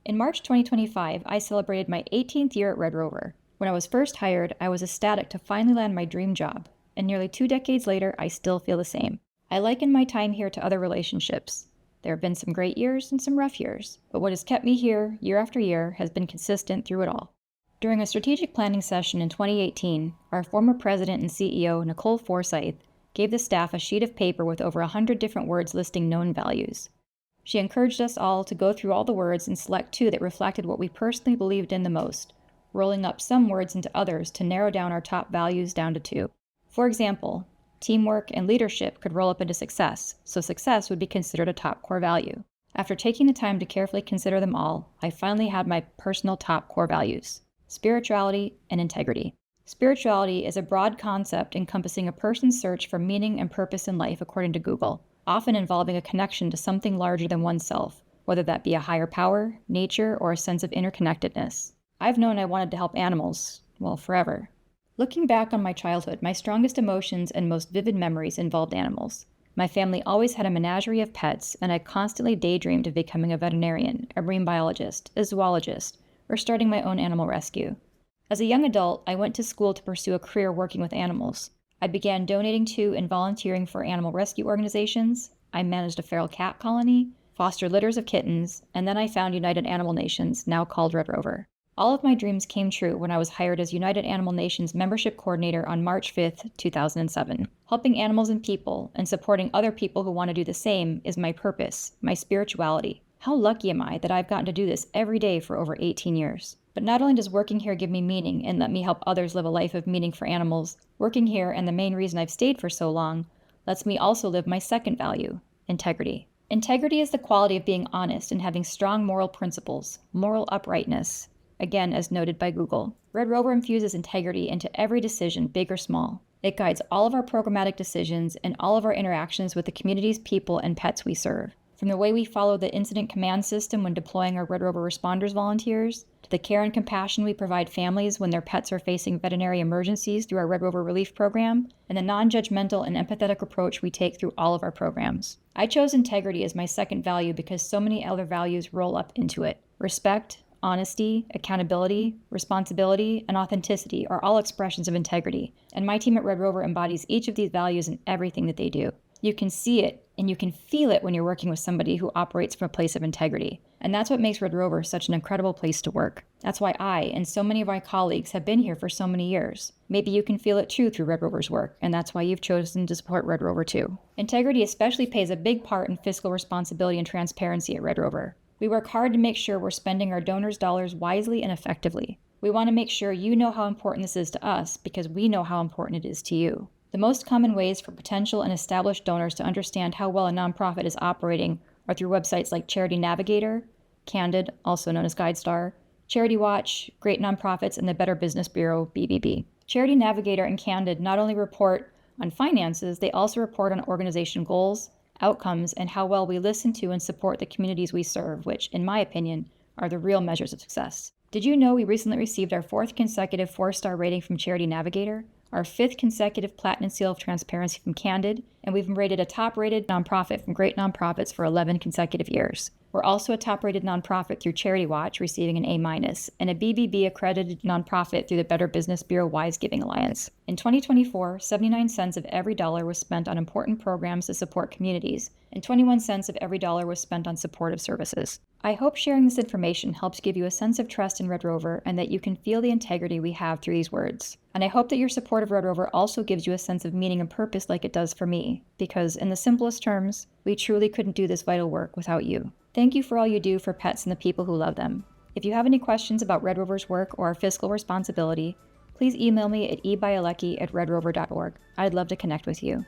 In March 2025, I celebrated my 18th year at RedRover. When I was first hired, I was ecstatic to finally land my dream job, and nearly 2 decades later, I still feel the same. I liken my time here to other relationships. There have been some great years and some rough years, but what has kept me here year after year has been consistent through it all. During a strategic planning session in 2018, our former president and CEO, Nicole Forsyth, gave the staff a sheet of paper with over 100 different words listing known values. She encouraged us all to go through all the words and select 2 that reflected what we personally believed in the most, rolling up some words into others to narrow down our top values down to 2. For example, teamwork and leadership could roll up into success, so success would be considered a top core value. After taking the time to carefully consider them all, I finally had my personal top core values: spirituality and integrity. Spirituality is a broad concept encompassing a person's search for meaning and purpose in life according to Google, often involving a connection to something larger than oneself, whether that be a higher power, nature, or a sense of interconnectedness. I've known I wanted to help animals, well, forever. Looking back on my childhood, my strongest emotions and most vivid memories involved animals. My family always had a menagerie of pets, and I constantly daydreamed of becoming a veterinarian, a marine biologist, a zoologist, or starting my own animal rescue. As a young adult, I went to school to pursue a career working with animals. I began donating to and volunteering for animal rescue organizations. I managed a feral cat colony, fostered litters of kittens, and then I found United Animal Nations, now called RedRover. All of my dreams came true when I was hired as United Animal Nations membership coordinator on March 5, 2007. Helping animals and people, and supporting other people who want to do the same, is my purpose, my spirituality. How lucky am I that I've gotten to do this every day for over 18 years? But not only does working here give me meaning and let me help others live a life of meaning for animals, working here, and the main reason I've stayed for so long, lets me also live my second value: integrity. Integrity is the quality of being honest and having strong moral principles, moral uprightness, again as noted by Google. RedRover infuses integrity into every decision, big or small. It guides all of our programmatic decisions and all of our interactions with the communities, people, and pets we serve. From the way we follow the incident command system when deploying our RedRover responders volunteers, to the care and compassion we provide families when their pets are facing veterinary emergencies through our RedRover Relief Program, and the non-judgmental and empathetic approach we take through all of our programs. I chose integrity as my second value because so many other values roll up into it. Respect, honesty, accountability, responsibility, and authenticity are all expressions of integrity, and my team at RedRover embodies each of these values in everything that they do. You can see it and you can feel it when you're working with somebody who operates from a place of integrity. And that's what makes RedRover such an incredible place to work. That's why I and so many of my colleagues have been here for so many years. Maybe you can feel it too through RedRover's work, and that's why you've chosen to support RedRover too. Integrity especially plays a big part in fiscal responsibility and transparency at RedRover. We work hard to make sure we're spending our donors' dollars wisely and effectively. We want to make sure you know how important this is to us because we know how important it is to you. The most common ways for potential and established donors to understand how well a nonprofit is operating are through websites like Charity Navigator, Candid, also known as GuideStar, Charity Watch, Great Nonprofits, and the Better Business Bureau, BBB. Charity Navigator and Candid not only report on finances, they also report on organization goals, outcomes, and how well we listen to and support the communities we serve, which, in my opinion, are the real measures of success. Did you know we recently received our 4th consecutive 4-star rating from Charity Navigator, our 5th consecutive Platinum Seal of Transparency from Candid, and we've been rated a top-rated nonprofit from Great Nonprofits for 11 consecutive years. We're also a top-rated nonprofit through Charity Watch, receiving an A-, and a BBB-accredited nonprofit through the Better Business Bureau Wise Giving Alliance. In 2024, 79 cents of every dollar was spent on important programs to support communities, and 21 cents of every dollar was spent on supportive services. I hope sharing this information helps give you a sense of trust in RedRover and that you can feel the integrity we have through these words. And I hope that your support of RedRover also gives you a sense of meaning and purpose like it does for me, because in the simplest terms, we truly couldn't do this vital work without you. Thank you for all you do for pets and the people who love them. If you have any questions about RedRover's work or our fiscal responsibility, please email me at ebiolecki@redrover.org. I'd love to connect with you.